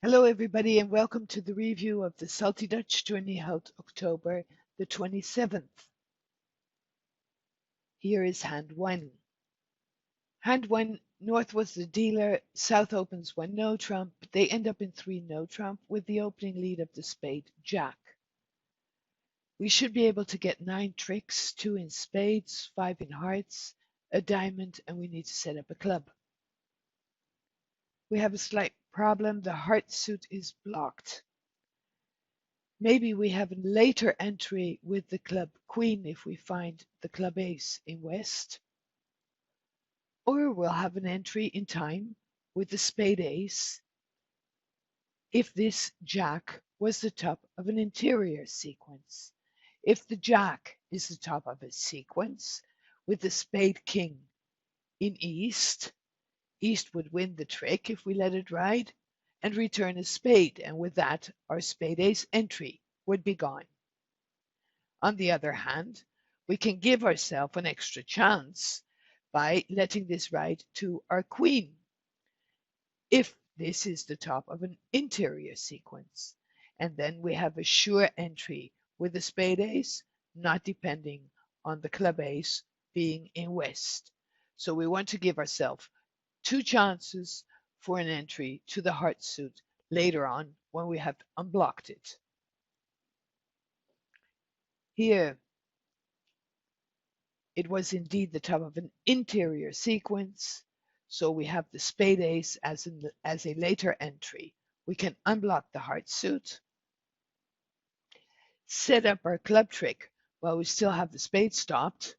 Hello everybody and welcome to the review of the Salty Dutch tourney held October the 27th. Here is hand 1. Hand 1, North was the dealer, South opens 1 no trump, they end up in 3 no trump with the opening lead of the spade Jack. We should be able to get 9 tricks, 2 in spades, 5 in hearts, a diamond, and we need to set up a club. We have a slight problem, the heart suit is blocked. Maybe we have a later entry with the club queen if we find the club ace in West. Or we'll have an entry in time with the spade ace if this jack was the top of an interior sequence. If the jack is the top of a sequence with the spade king in East, East would win the trick if we let it ride and return a spade, and with that our spade ace entry would be gone. On the other hand, we can give ourselves an extra chance by letting this ride to our queen, if this is the top of an interior sequence. And then we have a sure entry with the spade ace, not depending on the club ace being in West. So we want to give ourselves 2 chances for an entry to the heart suit later on when we have unblocked it. Here, it was indeed the top of an interior sequence, so we have the spade ace as a later entry. We can unblock the heart suit, set up our club trick while we still have the spade stopped.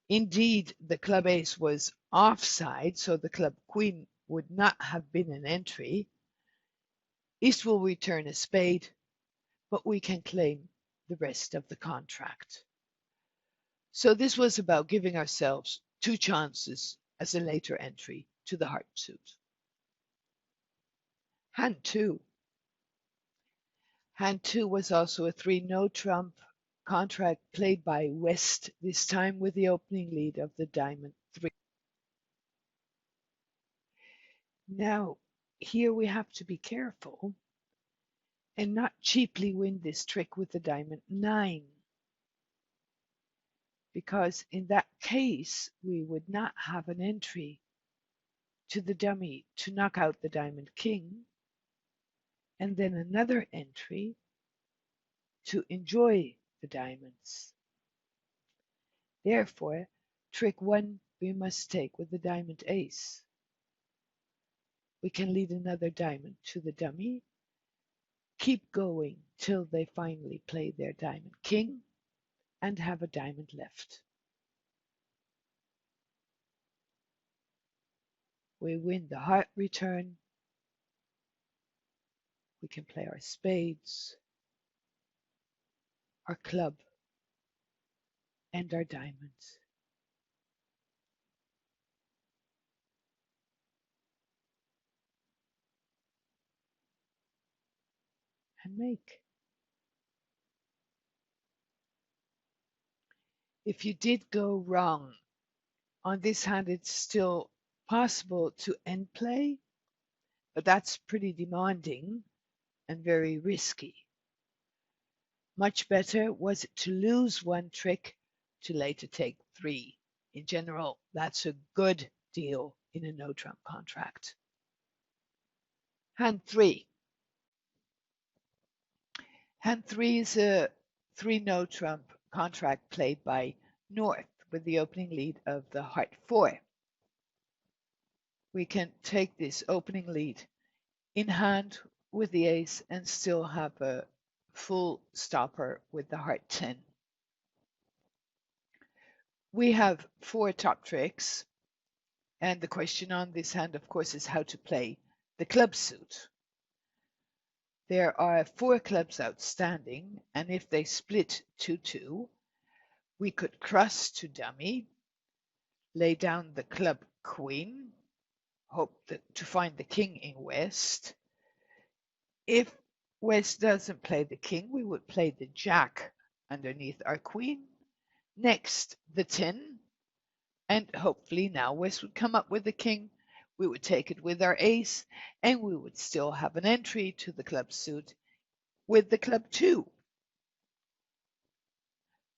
Indeed, the club ace was offside, so the club queen would not have been an entry. East will return a spade, but we can claim the rest of the contract. So this was about giving ourselves 2 chances as a later entry to the heart suit. Hand 2. Hand 2 was also a 3 no trump contract played by West, this time with the opening lead of the diamond 3. Now, here we have to be careful and not cheaply win this trick with the diamond 9. Because in that case, we would not have an entry to the dummy to knock out the diamond king, and then another entry to enjoy the diamonds. Therefore, trick 1 we must take with the diamond ace. We can lead another diamond to the dummy, keep going till they finally play their diamond king, and have a diamond left. We win the heart return. We can play our spades, our club, and our diamonds. And make. If you did go wrong on this hand, it's still possible to end play, but that's pretty demanding and very risky. Much better was it to lose 1 trick to later take 3. In general, that's a good deal in a no trump contract. Hand 3. Hand 3 is a 3 no trump contract played by North with the opening lead of the heart 4. We can take this opening lead in hand with the ace and still have a full stopper with the heart 10. We have 4 top tricks, and the question on this hand, of course, is how to play the club suit. There are 4 clubs outstanding, and if they split 2-2, we could cross to dummy, lay down the club queen, hope to find the king in West. If West doesn't play the king, we would play the jack underneath our queen, next the 10, and hopefully now West would come up with the king We would take it with our ace, and we would still have an entry to the club suit with the club 2.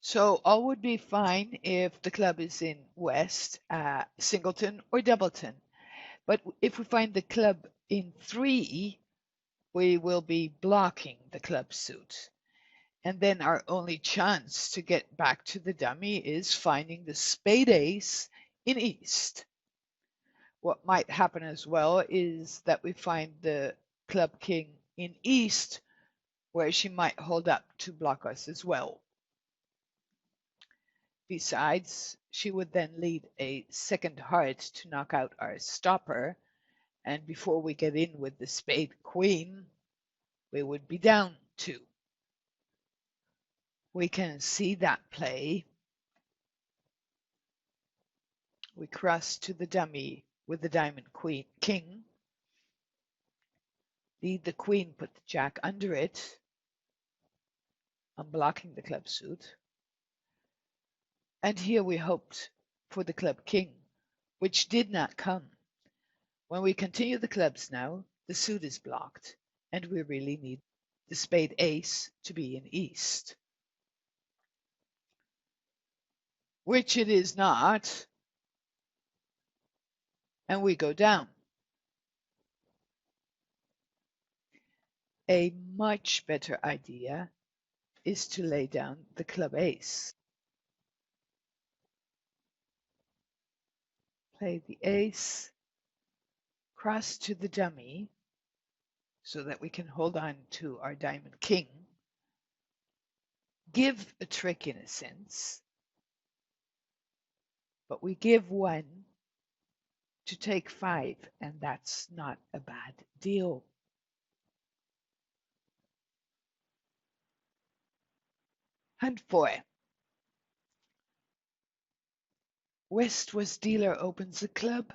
So all would be fine if the club is in West, singleton, or doubleton. But if we find the club in 3, we will be blocking the club suit. And then our only chance to get back to the dummy is finding the spade ace in East. What might happen as well is that we find the club king in East, where she might hold up to block us as well. Besides, she would then lead a second heart to knock out our stopper, and before we get in with the spade queen, we would be down 2. We can see that play. We cross to the dummy with the diamond queen king. Lead the queen, put the jack under it, unblocking the club suit. And here we hoped for the club king, which did not come. When we continue the clubs now, the suit is blocked, and we really need the spade ace to be in East. Which it is not, and we go down. A much better idea is to lay down the club ace. Play the ace, cross to the dummy, so that we can hold on to our diamond king. Give a trick in a sense, but we give 1 to take 5, and that's not a bad deal. Hand 4. West was dealer opens the club,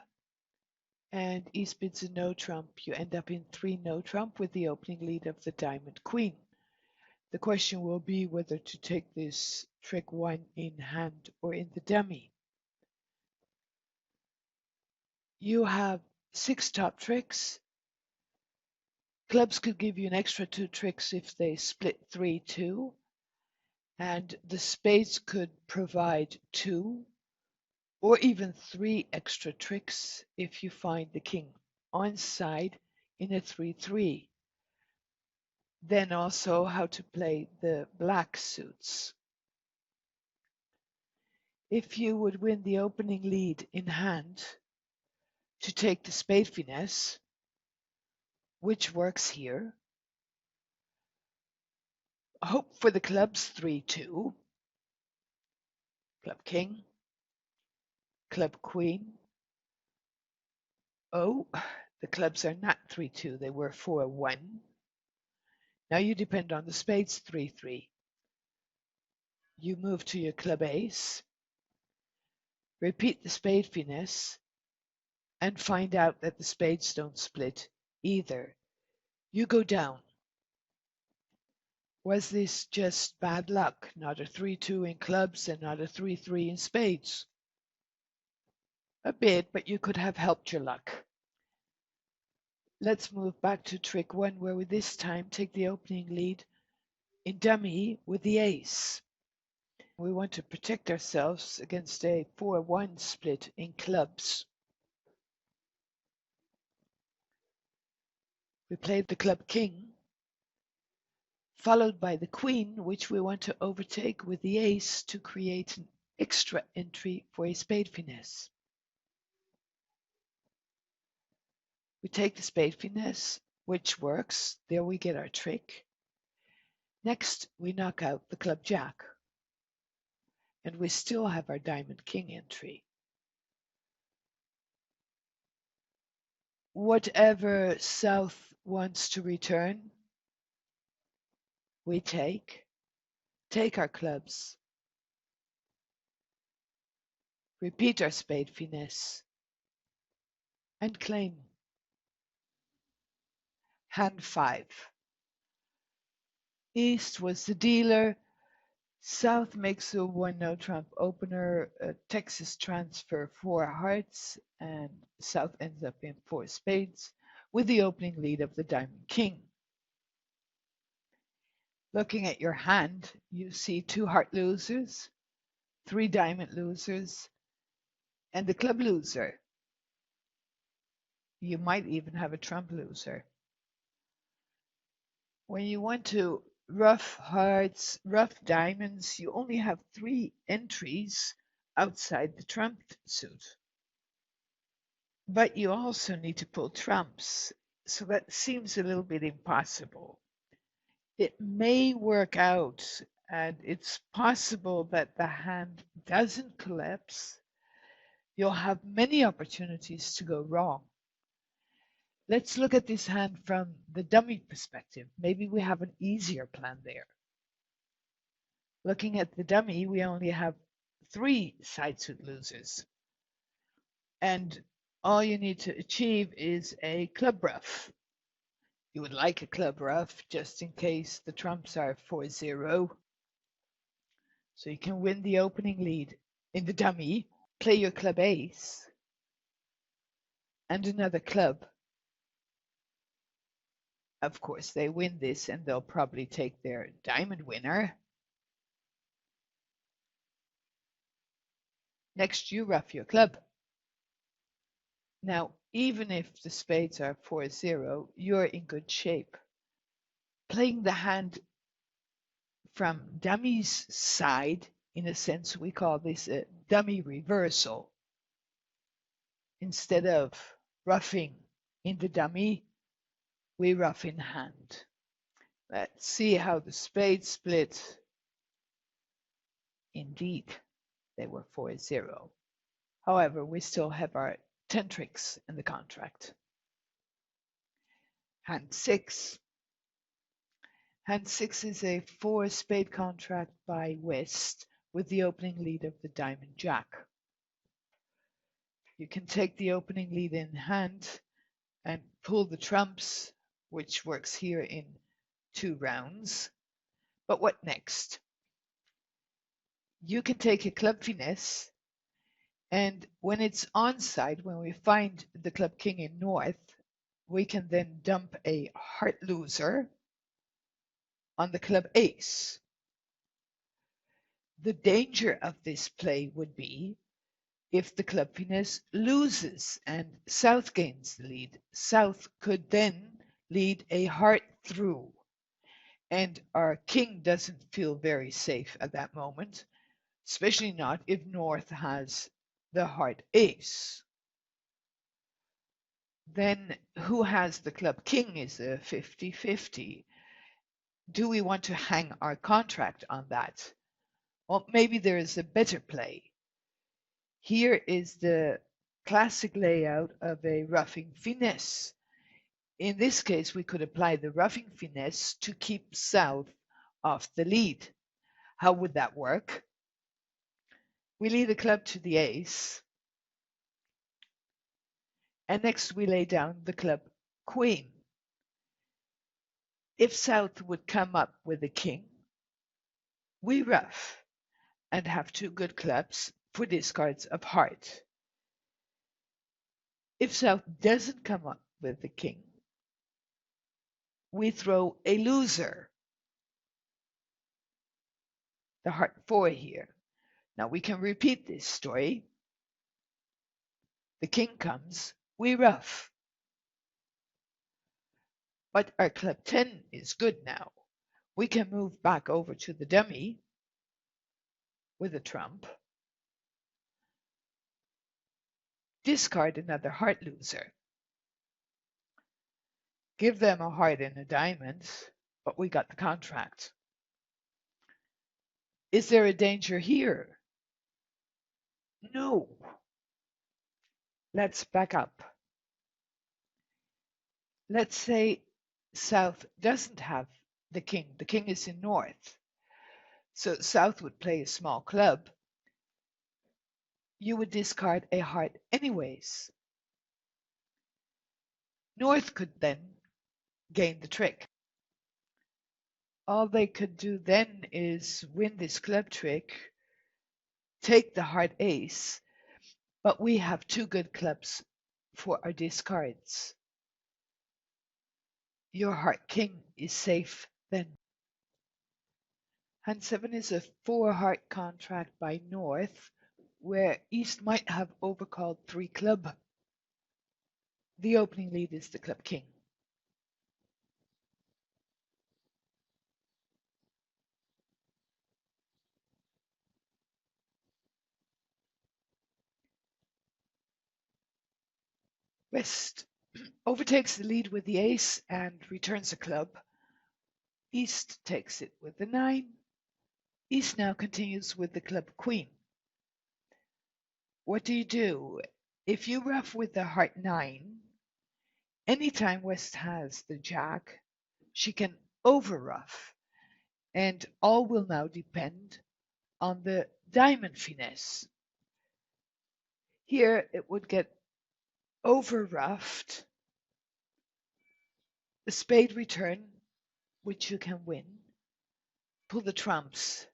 and East bids a no trump. You end up in 3 no trump with the opening lead of the diamond queen. The question will be whether to take this trick 1 in hand or in the dummy. You have 6 top tricks. Clubs could give you an extra 2 tricks if they split 3-2, and the spades could provide 2 or even 3 extra tricks if you find the king onside in a 3-3. Then also how to play the black suits. If you would win the opening lead in hand to take the spade finesse, which works here, hope for the clubs 3-2, club king, club queen. Oh, the clubs are not 3-2, they were 4-1. Now you depend on the spades 3-3. You move to your club ace, repeat the spade finesse, and find out that the spades don't split either. You go down. Was this just bad luck? Not a 3-2 in clubs and not a 3-3 in spades? A bit, but you could have helped your luck. Let's move back to trick 1, where we this time take the opening lead in dummy with the ace. We want to protect ourselves against a 4-1 split in clubs. We played the club king, followed by the queen, which we want to overtake with the ace to create an extra entry for a spade finesse. We take the spade finesse, which works. There we get our trick. Next, we knock out the club jack, and we still have our diamond king entry. Whatever South wants to return, we take our clubs, repeat our spade finesse, and claim. Hand 5. East was the dealer, South makes a 1-no trump opener. Texas transfer 4 hearts, and South ends up in 4 spades with the opening lead of the diamond king. Looking at your hand, you see 2 heart losers, 3 diamond losers, and the club loser. You might even have a trump loser. When you want to rough hearts, rough diamonds, you only have 3 entries outside the trump suit. But you also need to pull trumps, so that seems a little bit impossible. It may work out, and it's possible that the hand doesn't collapse. You'll have many opportunities to go wrong. Let's look at this hand from the dummy perspective. Maybe we have an easier plan there. Looking at the dummy, we only have 3 side suit losers. And all you need to achieve is a club ruff. You would like a club ruff just in case the trumps are 4-0. So you can win the opening lead in the dummy, play your club ace, and another club. Of course, they win this and they'll probably take their diamond winner. Next, you ruff your club. Now, even if the spades are 4-0, you're in good shape. Playing the hand from dummy's side, in a sense, we call this a dummy reversal. Instead of ruffing in the dummy, we rough in hand. Let's see how the spades split. Indeed, they were 4-0. However, we still have our 10 tricks in the contract. Hand 6. Hand 6 is a 4-spade contract by West with the opening lead of the diamond jack. You can take the opening lead in hand and pull the trumps, which works here in 2 rounds. But what next? You can take a club finesse, and when it's onside, when we find the club king in north, we can then dump a heart loser on the club ace. The danger of this play would be if the club finesse loses and South gains the lead. South could then lead a heart through, and our king doesn't feel very safe at that moment, especially not if North has the heart ace. Then who has the club king is a 50-50. Do we want to hang our contract on that? Well, maybe there is a better play. Here is the classic layout of a roughing finesse. In this case, we could apply the roughing finesse to keep South off the lead. How would that work? We lead the club to the ace, and next we lay down the club queen. If South would come up with the king, we ruff and have 2 good clubs for discards of heart. If South doesn't come up with the king, we throw a loser, the heart 4 here. Now we can repeat this story. The king comes, we ruff. But our club 10 is good now. We can move back over to the dummy with a trump. Discard another heart loser. Give them a heart and a diamond, but we got the contract. Is there a danger here? No. Let's back up. Let's say South doesn't have the king. The king is in north. So South would play a small club. You would discard a heart anyways. North could then gain the trick. All they could do then is win this club trick, take the heart ace, but we have two good clubs for our discards. Your heart king is safe then. Hand 7 is a 4-heart contract by North, where East might have overcalled 3 club. The opening lead is the club king. West overtakes the lead with the ace and returns a club. East takes it with the 9. East now continues with the club queen. What do? If you ruff with the heart 9, anytime West has the jack, she can over ruff, and all will now depend on the diamond finesse. Here it would get over ruffed, the spade return, which you can win, pull the trumps,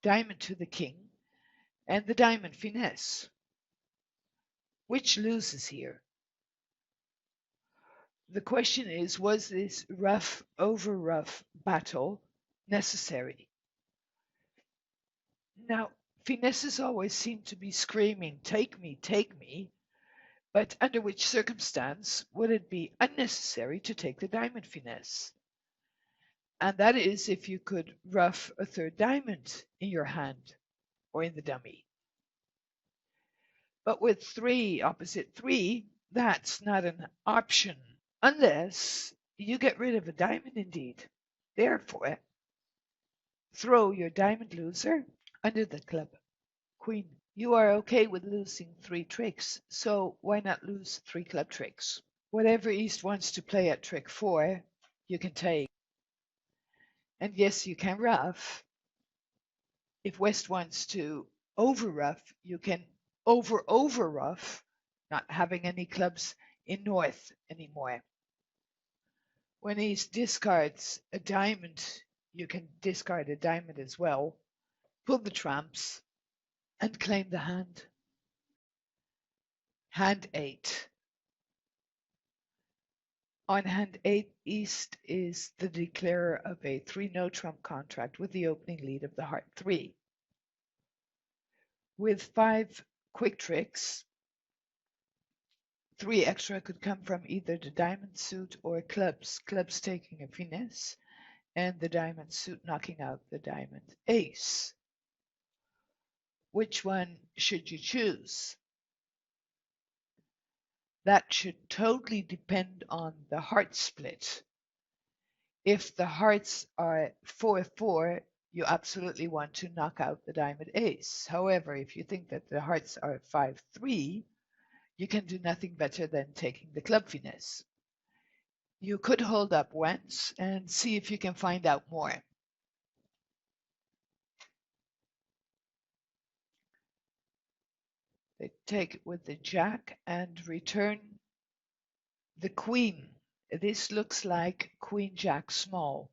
diamond to the king, and the diamond finesse. Which loses here? The question is, was this rough over rough battle necessary? Now, finesses always seem to be screaming, take me, but under which circumstance would it be unnecessary to take the diamond finesse? And that is if you could ruff a third diamond in your hand or in the dummy. But with 3 opposite 3, that's not an option unless you get rid of a diamond indeed. Therefore, throw your diamond loser under the club queen. You are okay with losing 3 tricks, so why not lose 3 club tricks? Whatever East wants to play at trick 4, you can take. And yes, you can ruff. If West wants to over ruff, you can over ruff, not having any clubs in North anymore. When East discards a diamond, you can discard a diamond as well, pull the trumps, and claim the hand. Hand 8. On hand 8, East is the declarer of a 3 no trump contract with the opening lead of the heart 3. With 5 quick tricks, 3 extra could come from either the diamond suit or clubs taking a finesse, and the diamond suit knocking out the diamond ace. Which one should you choose? That should totally depend on the heart split. If the hearts are 4-4, you absolutely want to knock out the diamond ace. However, if you think that the hearts are 5-3, you can do nothing better than taking the club finesse. You could hold up once and see if you can find out more. They take it with the jack and return the queen. This looks like queen jack small.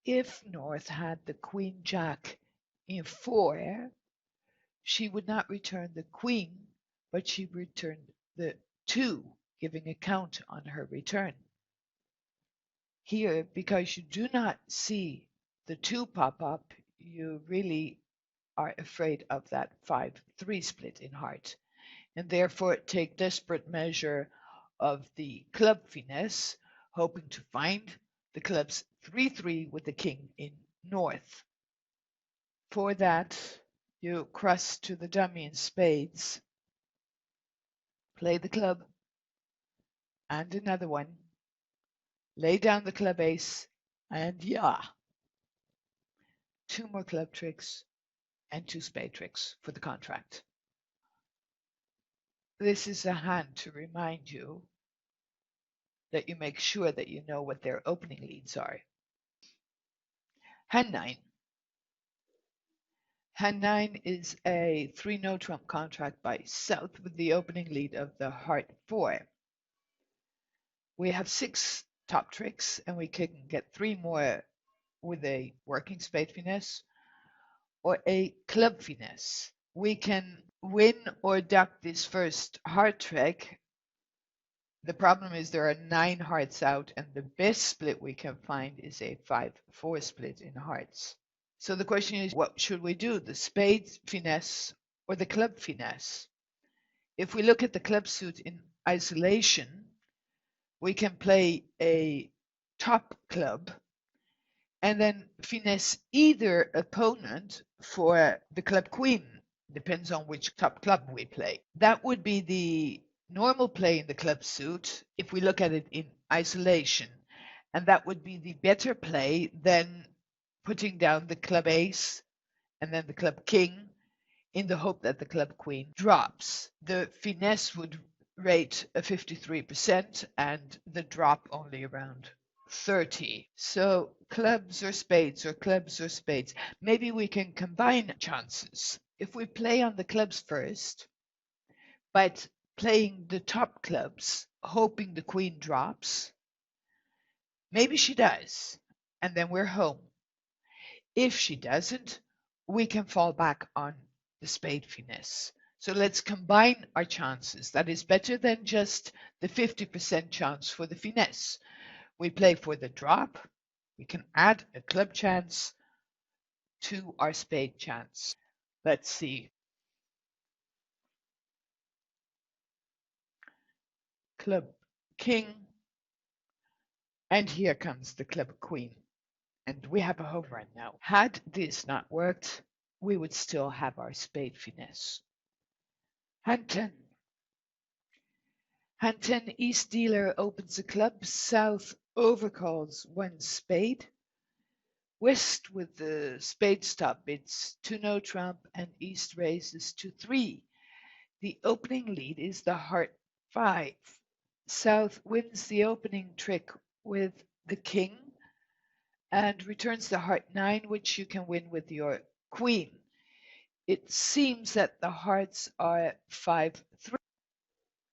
If North had the queen jack in 4, she would not return the queen, but she returned the 2, giving a count on her return. Here, because you do not see the 2 pop up, you really are afraid of that 5-3 split in heart, and therefore take desperate measure of the club finesse, hoping to find the club's 3-3 with the king in North. For that, you cross to the dummy in spades, play the club, and another one, lay down the club ace, and 2 more club tricks and 2 spade tricks for the contract. This is a hand to remind you that you make sure that you know what their opening leads are. Hand 9. Hand 9 is a 3 no trump contract by South with the opening lead of the heart 4. We have 6 top tricks, and we can get 3 more with a working spade finesse or a club finesse. We can win or duck this first heart trick. The problem is there are 9 hearts out, and the best split we can find is a 5-4 split in hearts. So the question is, what should we do? The spade finesse or the club finesse? If we look at the club suit in isolation, we can play a top club and then finesse either opponent for the club queen. Depends on which top club we play. That would be the normal play in the club suit if we look at it in isolation. And that would be the better play than putting down the club ace and then the club king in the hope that the club queen drops. The finesse would rate a 53% and the drop only around 30. So clubs or spades or clubs or spades. Maybe we can combine chances. If we play on the clubs first, but playing the top clubs, hoping the queen drops, maybe she does, and then we're home. If she doesn't, we can fall back on the spade finesse. So let's combine our chances. That is better than just the 50% chance for the finesse. We play for the drop. We can add a club chance to our spade chance. Let's see. Club king. And here comes the club queen. And we have a home run now. Had this not worked, we would still have our spade finesse. Hand 10. Hand 10, East dealer opens the club, South overcalls 1 spade. West with the spade stop bids to no trump and East raises to 3. The opening lead is the heart 5. South wins the opening trick with the king and returns the heart 9, which you can win with your queen. It seems that the hearts are 5-3.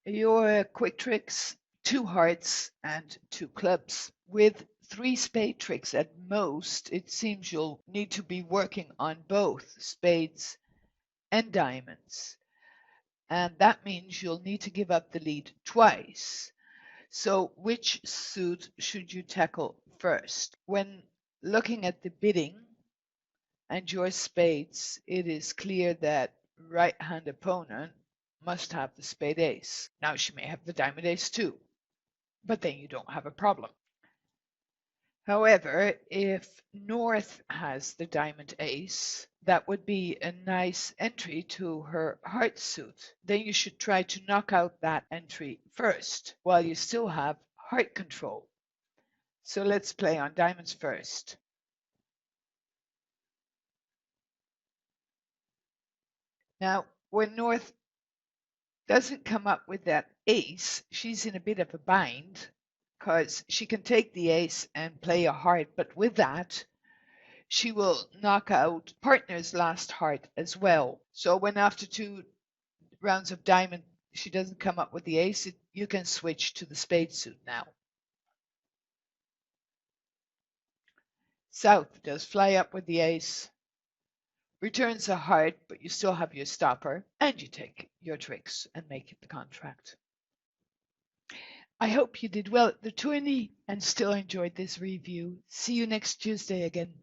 Your quick tricks, 2 hearts and 2 clubs. With 3 spade tricks at most, it seems you'll need to be working on both spades and diamonds. And that means you'll need to give up the lead twice. So which suit should you tackle first? When looking at the bidding and your spades, it is clear that right-hand opponent must have the spade ace. Now she may have the diamond ace too, but then you don't have a problem. However, if North has the diamond ace, that would be a nice entry to her heart suit. Then you should try to knock out that entry first while you still have heart control. So let's play on diamonds first. Now, when North doesn't come up with that ace, she's in a bit of a bind because she can take the ace and play a heart, but with that, she will knock out partner's last heart as well. So when after 2 rounds of diamond, she doesn't come up with the ace, you can switch to the spade suit now. South does fly up with the ace, returns a heart, but you still have your stopper, and you take your tricks and make it the contract. I hope you did well at the tourney and still enjoyed this review. See you next Tuesday again.